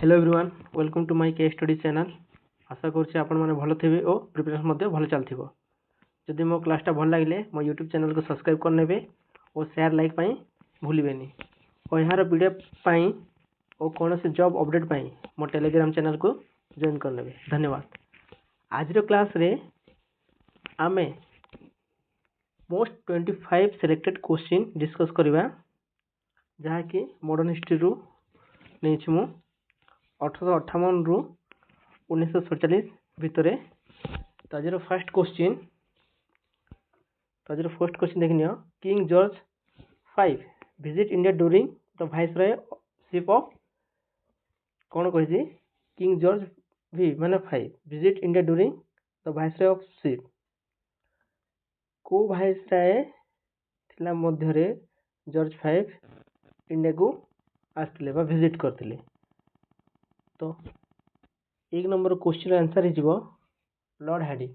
Hello everyone welcome to my K study channel. आशा करुँचे आपण मैंने भल थे और प्रिपरेशन भल चलती। जदि मो क्लासटा भल लगे मो यूट्यूब चैनल को सब्सक्राइब करने और शेयर लाइक भूलें और यार वीडियो और कौन से जॉब अपडेट पाई मो टेलीग्राम चैनल को जॉइन करने। धन्यवाद। आज क्लास रे आमे मोस्ट 25 सिलेक्टेड क्वेश्चन डिस्कस करवा जहाँकि मॉडर्न हिस्ट्री रू नहीं मु 1858 रु 1947 भितर। तो आज फर्स्ट क्वेश्चन देखनी king George 5 visit India during the viceroyship of कौन कही किंग जॉर्ज भी माने 5 visit India during the viceroy of ship को वाइसरॉय थिला मध्य जॉर्ज 5 इंडिया को आसते विजिट करते। तो एक नंबर क्वेश्चन आंसर हो लॉर्ड हार्डिंग।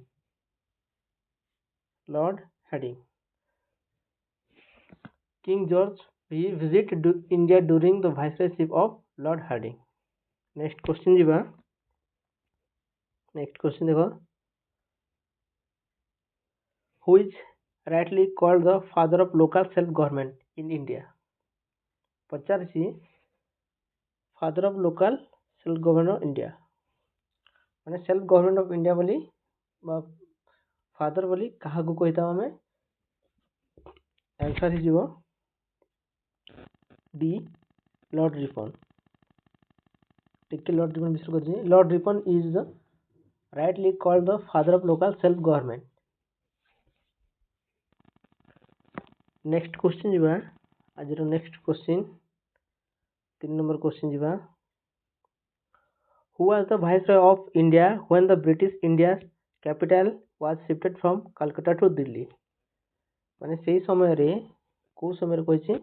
किंग जॉर्ज भी visit India during the viceroyship of lord Hardinge. Next question देखो who is rightly called the father of local self government in India. पचार father of local self government of India माने self government of India बोली father बोली क्या कही आम answer हो D lord Ripon. टिके लॉर्ड रिपन विषय कर lord Ripon is the rightly called the father of local self government. Next question आज next question 3 number question who was the viceroy of India when the British India capital was shifted from Calcutta to Delhi. माने से समय रे को समय कही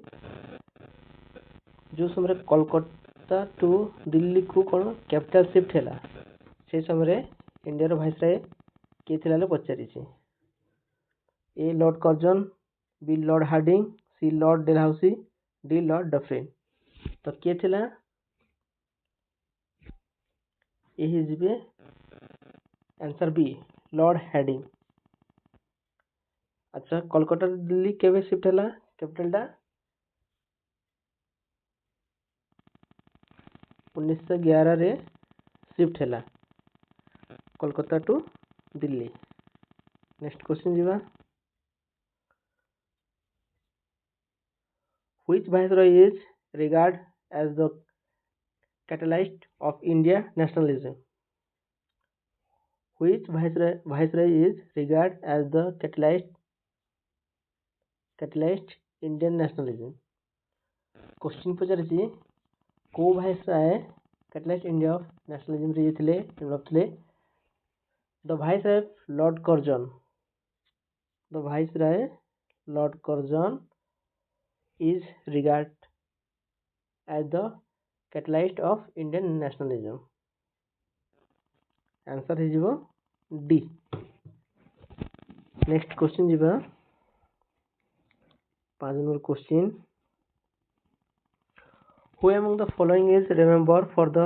जो समय कलकत्ता टू दिल्ली को कौन कैपिटल शिफ्ट है से समय इंडिया वाइसरॉय किए थे पचारि A lord Curzon B lord Hardinge C lord Dalhousie D lord Dufferin. तो किए थिला यही जी आंसर बी लॉर्ड हार्डिंग। अच्छा कोलकाता दिल्ली केवे शिफ्ट है कैपिटलटा 1911 रे शिफ्ट है Kolkata to Delhi. Next question which viceroy is regard as the catalyst of India nationalism। Which viceroy is regarded as the catalyst Indian nationalism। Question पचारि को viceroy catalyst India of nationalism रे develop थे the viceroy lord Curzon. The viceroy lord Curzon is regarded as the catalyst of Indian nationalism। Answer हो D. Next question 5 number question who among the following is remember for the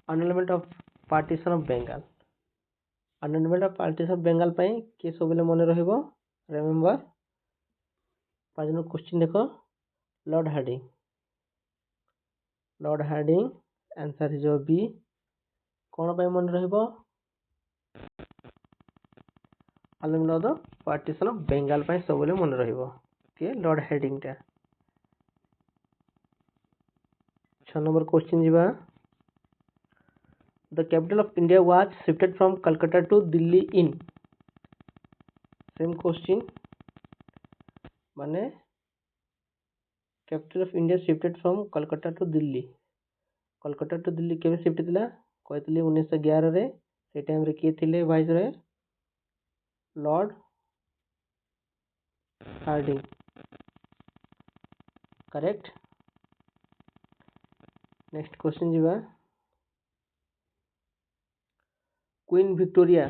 annulment of partition of Bengal. annulment of partition of Bengal किए सब मन remember. 5 number question देख lord Hardinge. Answer हो B कौन मन annulment of the partition of Bengal सब मन किए लॉर्ड हार्डिंग टा। 6 number question the capital of India was shifted from Calcutta to Delhi in. Same question माने capital of India shifted from Calcutta to Delhi केवे शिफ्ट थिला कहते 1911 रे से टाइम रे किए थिले viceroy lord Hardinge. Correct. Next question queen Victoria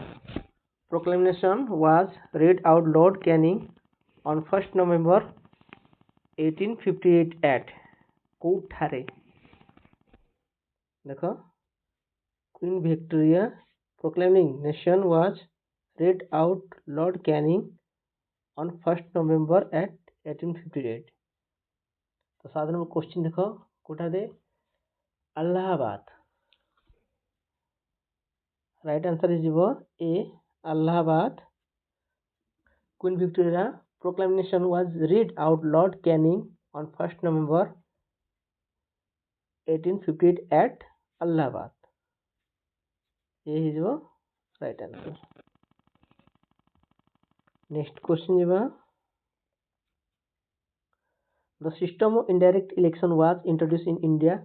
proclamation was read out lord Canning on 1st November 1858 at कोठारे। देख Queen Victoria proclaiming nation was read out Lord Canning on 1st November at 1858। तो 7 number question देखो कोटा दे Allahabad. Right answer is A Allahabad. Queen Victoria proclamation was read out Lord Canning on 1st November 1858 at Allahabad। ये is your right answer। Next question is the system of indirect election was introduced in India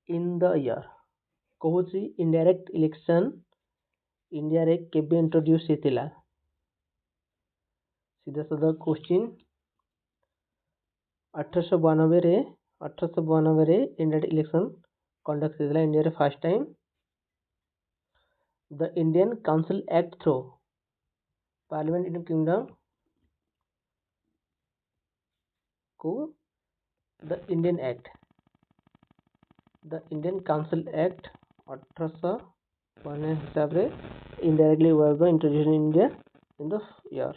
in the year। कौन indirect election India रे केबे introduce हेतिला। सीधा साधा question 1892 रे Indian election conduct हेतिला India रे first time. The Indian council act through parliament in kingdom को the Indian council act 1852 हिसाब रे indirectly was the introduced in India in the year।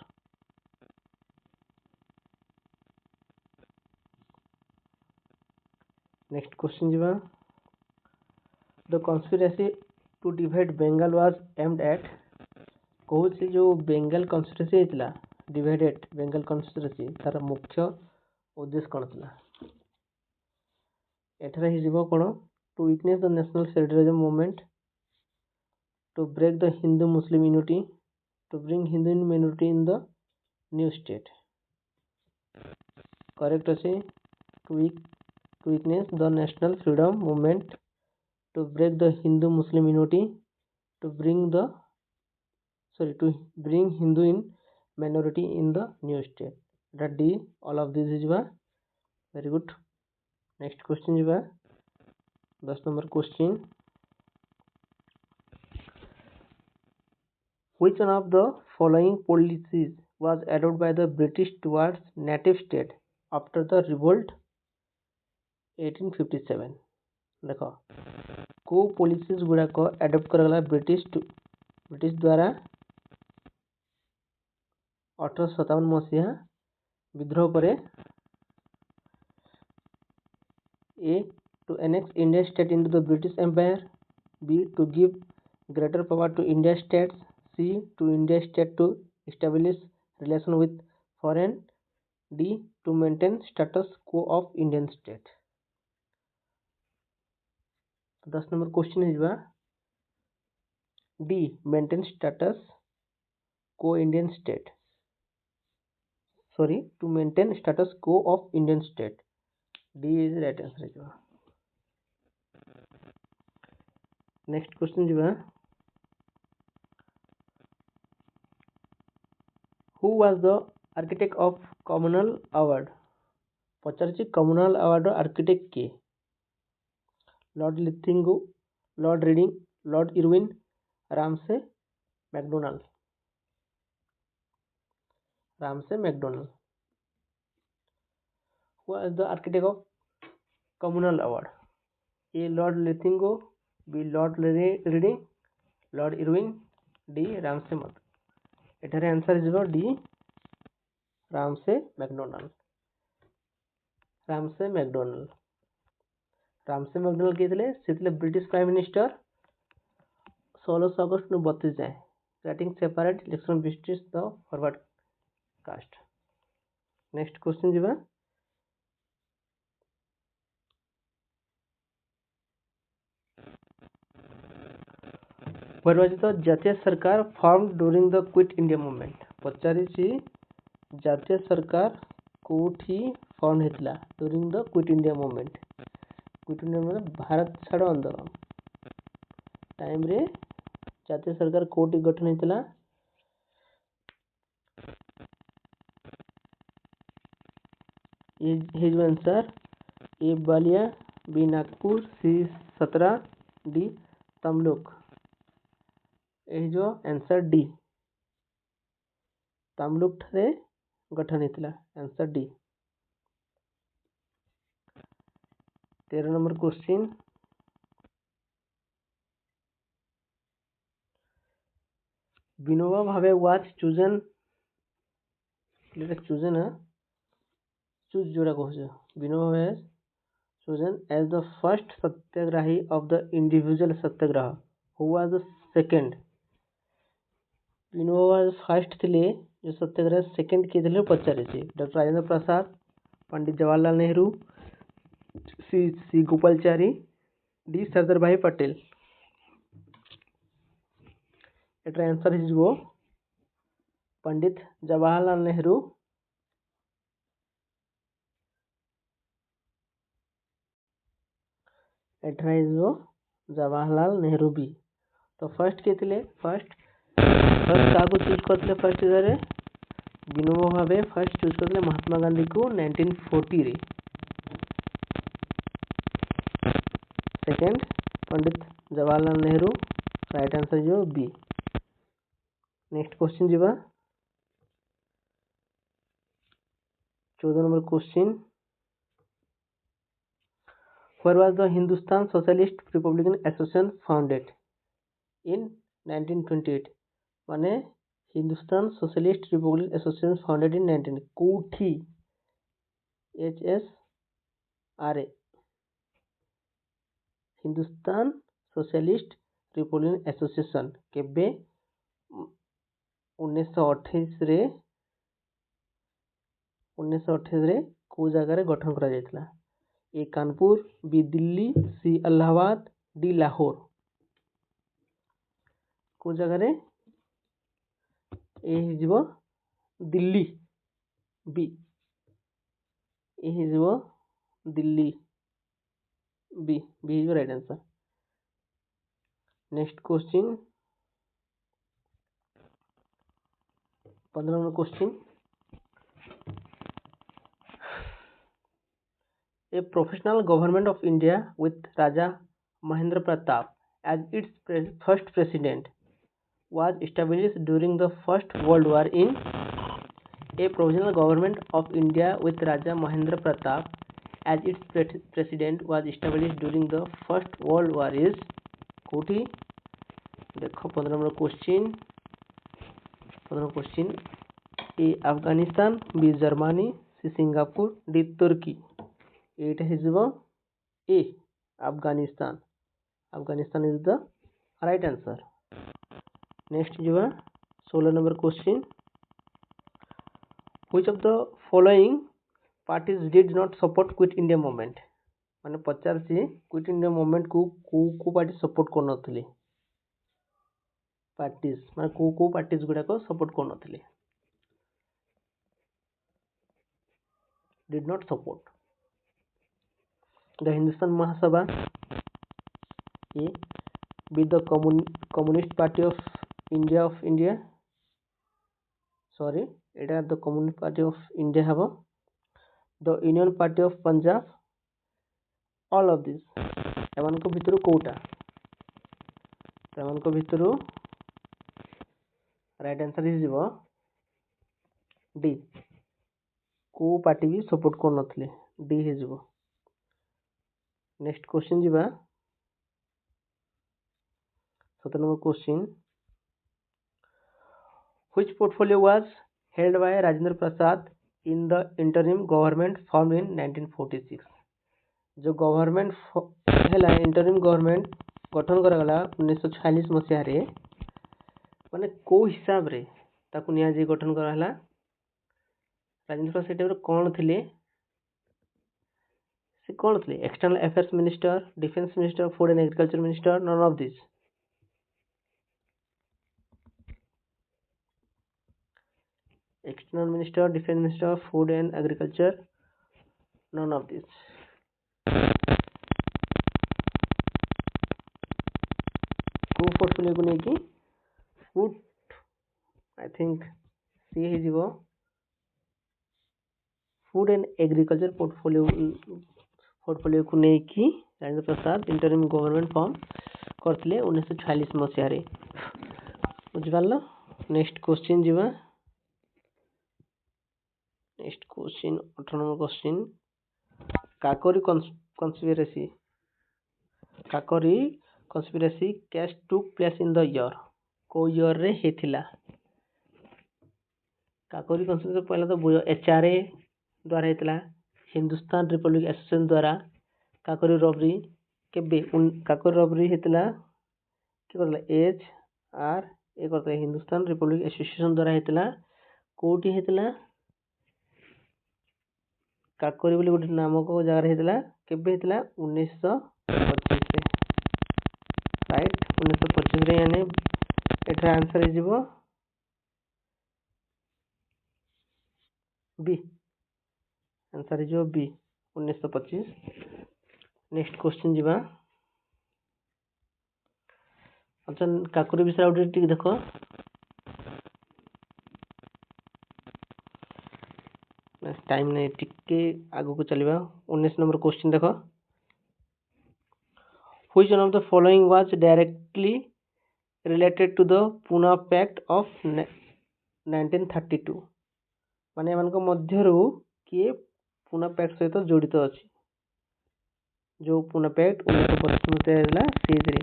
Next question jiba the conspiracy to divide Bengal was aimed at। कौन सी जो Bengal conspiracy हेतिला divided Bengal conspiracy तार मुख्य उद्देश्य कौन था। एठारे हिजिबो कोन to weakness the national secularism movement, to break the Hindu Muslim unity, to bring Hindu minority in the new state. Correct अच्छे to weakness the national freedom movement, to break the Hindu Muslim unity, to bring Hindu in minority in the new state। that D all of this is very good। next question is 10 number question which one of the following policies was adopted by the British towards native state after the revolt 1857। देख को policies गुड़ाक adopt कराला British द्वारा 1857 मसीहा विद्रोह पर। A to annex India state into the British empire, B to give greater power to India states, C to India state to establish relation with foreign, D to maintain status quo of Indian state. 10 number question है D maintain status quo Indian state, sorry to maintain status quo of Indian state. D is right answer. Next question who was the architect of communal award. पचार communal award architect किए। Lord लिथिंगो, lord Reading, lord Irwin, Ramsay MacDonald. Who was the architect of communal award. A lord लिथिंगो, B lord Reading, lord Irwin, D Ramsay मत। एठारे answer is D Ramsay MacDonald. Ramsay MacDonald किए British prime minister 16 अगस्त 1932 जाए creating separate election British the forward caste. Next question जी what was the जातीय सरकार form during the quit India movement. पचारि जातीय सरकार कोठी फॉर्म हेतिला during the quit India movement. Quit India मतलब भारत छाड़ो आंदोलन टाइम रे जातीय सरकार कोठी गठन हेतिला। His answer A Ballia, B Nagpur, सी सतरा, डी तमलुक। जो आंसर डी तमलुक ठारे गठन हेतिला। Answer D. 13 number question Vinoba Bhave was chosen choose जोड़ा कहो Vinoba Bhave chosen as the first satyagrahi of the individual satyagraha. Who was the second? Vinoba first थे जो सत्याग्रह सेकेंड किए थे पचारे डॉक्टर राजेंद्र प्रसाद, पंडित जवाहरलाल नेहरू, सी गोपालचारी, डी सरदार भाई पटेल. एटार आंसर हो पंडित जवाहरलाल नेहरू. एटार जवाहरलाल नेहरू भी. तो फर्स्ट किए थे फर्स्ट क्या चूज करते फर्स्ट इधर विनोबा भावे फर्स्ट चूज करते महात्मा गांधी को 1940 रे. सेकेंड पंडित जवाहरलाल नेहरू. राइट आंसर जो बी. नेक्स्ट क्वेश्चन जीवा 14 number question. Where was the Hindustan Socialist Republican Association founded? In 1928. माने Hindustan socialist republic association founded in 19 कोठी HSRA Hindustan socialist republic association केबे 1928 रे को जगह रे गठन करा जायतला. A Kanpur, B Delhi, C Allahabad, D Lahore. को जगह रे ए हिजबो दिल्ली. बी ए हिजबो दिल्ली. बी हिजबो right answer. Next question 15 number question. A professional government of India with Raja Mahendra Pratap as its first president was established during the First World War in. A provisional government of India with Raja Mahendra Pratap as its president was established during the First World War is कोठी. देखो 15 number question. A Afghanistan, B Germany, C Singapore, D Turkey. एटा हिजबो A Afghanistan. Afghanistan is the right answer. Next जो 16 number question. Which of the following parties did not support quit India movement. माने पचार से quit India movement को party support कर नथिले. Parties माने को पार्टीज गुडा को सपोर्ट कर नथिले. Did not support the Hindustan Mahasabha. A B the communist party of India. Sorry एटा the communist party of India हबो. The union party of Punjab. All of this एमान को भितरु कोटा. एमान को भितरु राइट आंसर इज डी. को पार्टी भी सपोर्ट कर नथिले. डी हिजबो. नेक्स्ट क्वेश्चन जीवा 17 number question. Which portfolio was held by Rajendra Prasad in the interim government form in 1946. जो गवर्नमेंट है इंटरिम गवर्नमेंट गठन करागला 1946 मसीह रे माने को हिसाब रे ताकू निया जे गठन कराला. राजेंद्र प्रसाद टाइम कौन थिले से कौन थे external affairs minister, defence minister, food and agriculture minister. None of this. External minister, defence minister, food and agriculture. None of this. को पोर्टफोलियो को नहीं फूड आई थिंक सी हिजबो फूड एंड एग्रीकल्चर पोर्टफोलियो को नहीं कि Rajendra Prasad interim government form करथिले 1946 मसीह रे. बुझिपारल. नेक्स्ट क्वेश्चन जीवा. Next question 18 number question. Kakori conspiracy case took place in the year. को ईयर रे हेथिला काकोरी कॉन्स्टिट्यूशन पहला तो एचआरए द्वारा हेथिला हिंदुस्तान रिपब्लिक एसोसिएशन द्वारा काकोरी रबरी केबे काकोरी रबरी हेथिला कि करला एच आर ए करता हिंदुस्तान रिपब्लिक एसोसिएशन द्वारा हेथिला कोठी हेथिला काकोरी बोली गोटे नामक जगह हेथिला केबे हेथिला 1925 रे राइट 1925 रे यानी एठा आंसर हिजिबो बी आंसर हिजिबो बी 1925 नेक्स्ट क्वेश्चन जीवा अच्छा काकोरी विषय आउट टिक देखो टाइम नहीं टिके आगु को चलिबा 19 नंबर क्वेश्चन देखो which one of the following was directly related to the Poona pact of 1932 माने एमानक मध्यरु किए पुना पैक्ट सहित जड़ित अछि जो पुना पैक्ट 1925 में हैला सेजरे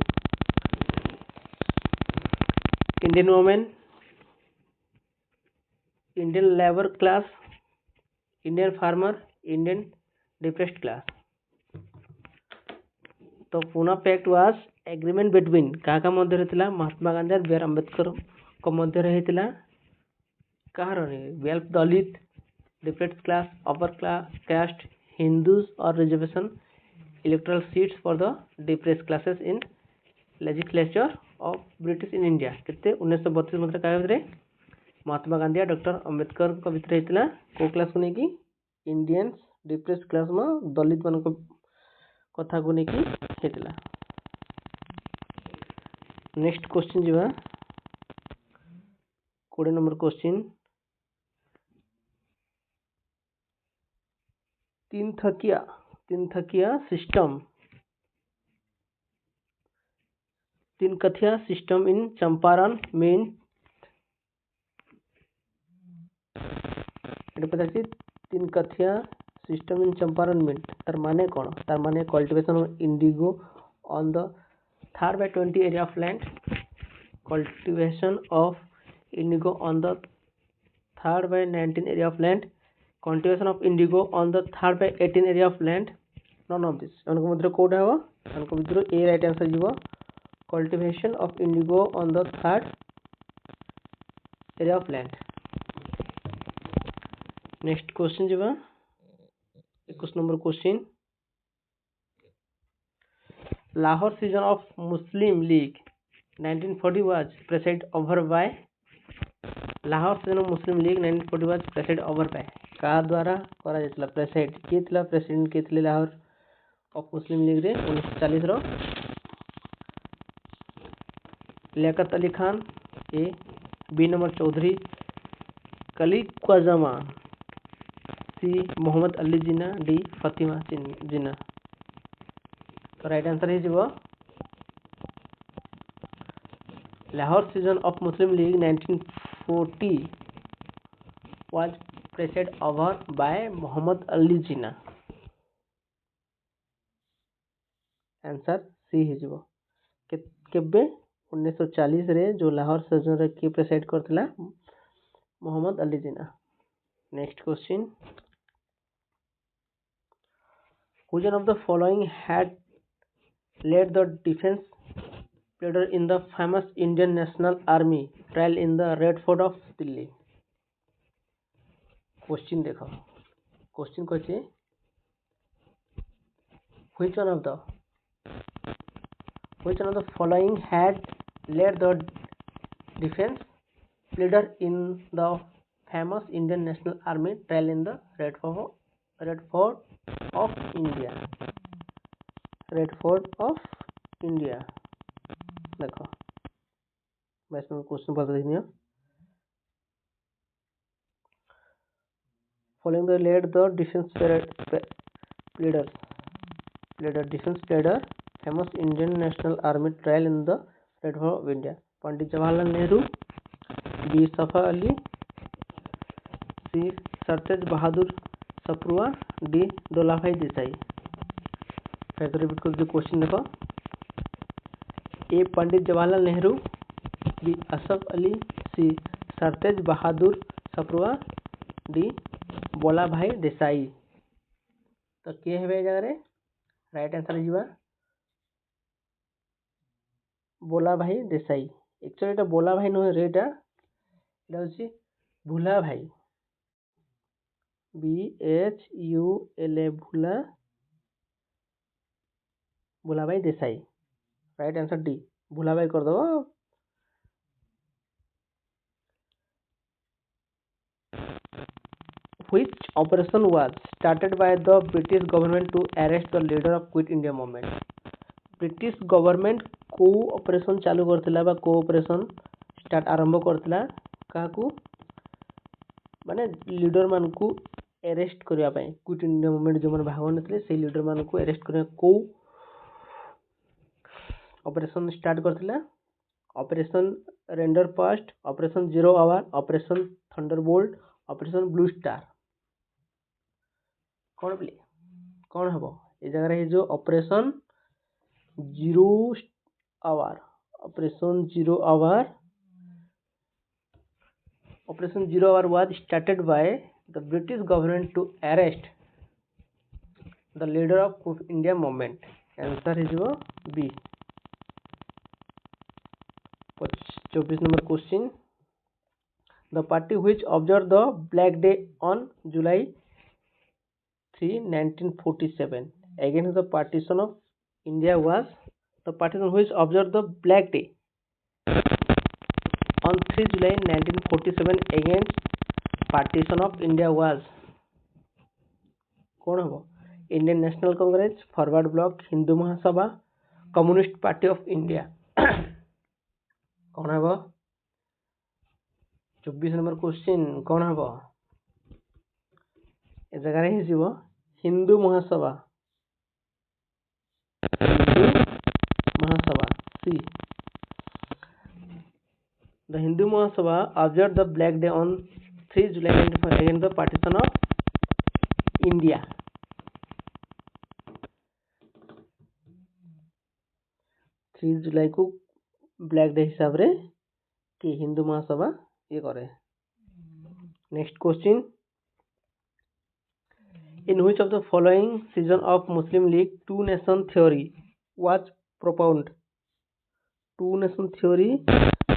Indian women Indian labour class Indian farmer Indian depressed class तो Poona pact was agreement between का मध्य रहथिला महात्मा गांधी और बी.आर. अम्बेडकर को मध्य रहथिला कहार वेल्थ Dalit depressed class upper class caste Hindus और reservation electoral seats for the depressed classes in legislature of British in India केते 1932 मध्य का भितरे महात्मा गांधी और डॉक्टर अम्बेडकर को भितर हेतिला को क्लास को नेकी इंडियंस डिप्रेस्ड क्लास में दलित मान को कथा को नेकी हेतिला नेक्स्ट क्वेश्चन जीवा 20 number question Tinkathia system in Champaran mean Tinkathia system in Champaran mean तार माने कौन तार माने cultivation of indigo on the 3/20 area of land cultivation of indigo on the 3/19 area of land cultivation of indigo on the 3/18 area of land none of this उनको मध्य कोड है उनको मध्य ए राइट आंसर जीवो cultivation of indigo on the 3rd area of land next question जीवा 21 number question Lahore season of Muslim league 1940 was preside over bye Lahore season of Muslim league 1940 was preside over bye का द्वारा करा जेतला preside के थिला president के थिले Lahore of Muslim league रे 1940 रो Liaquat Ali Khan A B number Chaudhry कली ख्वाजमा सी मोहम्मद अली जिना डी फातिमा जिना तो राइट आंसर है जीवो Lahore season of Muslim league 1940 was preside over by Mohammad Ali Jinnah answer C है जीवो केबे 1940 रे जो लाहौर सीजन रे की प्रेसाइड करथिला Mohammad Ali Jinnah next question Which one of the following had led the defense leader in the famous Indian National Army trial in the Red Fort of Delhi? Question देखो question कहছে which one of the following had led the defense leader in the famous Indian National Army trial in the Red Fort of India Red Fort of India देखो वैसे क्वेश्चन पढ़ते देखिए following the led the defence leader famous Indian national army trial in the Red Fort of India Pandit Jawaharlal Nehru B Asaf Ali C Sir Tej Bahadur Sapru D Bhulabhai Desai फिर repeat कर question देखो A Pandit Jawaharlal Nehru B Asaf Ali, C Sir Tej Bahadur Sapru, D Bhulabhai Desai. तो किए हेबे ए जगह राइट आंसर हो बोला भाई देसाई। एक्चुअली এটা बोला भाई नुहे रे, এটা হচ্ছে ভুলা ভাই, BHULA ভুলা, भोला भाई देसाई। राइट आंसर डी भोला भाई कर दो। Which operation was started by the British government to arrest the leader of Quit India movement? British government को ऑपरेशन चालू करथिला बा को ऑपरेशन स्टार्ट आरंभ करथिला काकू माने लीडर मान को अरेस्ट करिया पई क्विट इंडिया मूवमेंट जो मन भाग नथिले से लीडर मान को अरेस्ट करिया को ऑपरेशन स्टार्ट करथिला? Operation render fast, operation zero hour, operation thunderbolt, operation blue star. कौन प्ले कौन हम ये जगह जो operation zero hour, operation zero hour, operation zero hour was started by the British government to arrest the leader of Quit India movement. Answer is B। 24 number question, the party which observed the Black Day on July 3, 1947 against the partition of India was the party which observed the Black Day on 3 July 1947 against partition of India was कौन हम? Indian national Congress, forward block, Hindu Mahasabha, communist party of India. कौन हम? 24 number question कौन हम? ए जगह हिंदू महासभा, हिंदू महासभा सी। The Hindu Mahasabha observed the Black Day on 3 July 1945 against the partition of India. 3 जुलाई को black day हिसाब रे कि हिंदू महासभा ये करे। Next question, in which of the following season of Muslim League two nation theory was propounded? Two nation theory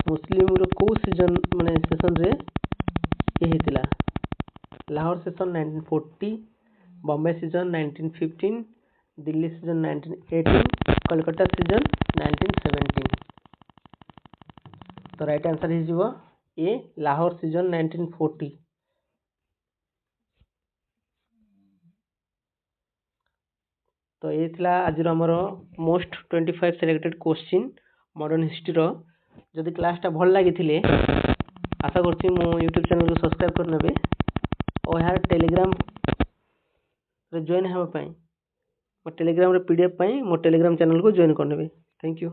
Muslim रो को season माने session रे ये हेतिला? Lahore session 1940, Bombay season 1915, Delhi season 1918, Calcutta season 1917। तो right answer is A Lahore season 1940। तो ये थिला आज आमर most 25 selected question modern history रो। जदि क्लासटा भल लगी आशा करछि मो यूट्यूब चैनल को सब्सक्राइब कर नेबे और यार टेलीग्राम रे जॉइन हेबा पई मो टेलीग्राम रे पीडीएफ पई मो टेलीग्राम चैनल को जॉइन कर नेबे। Thank you.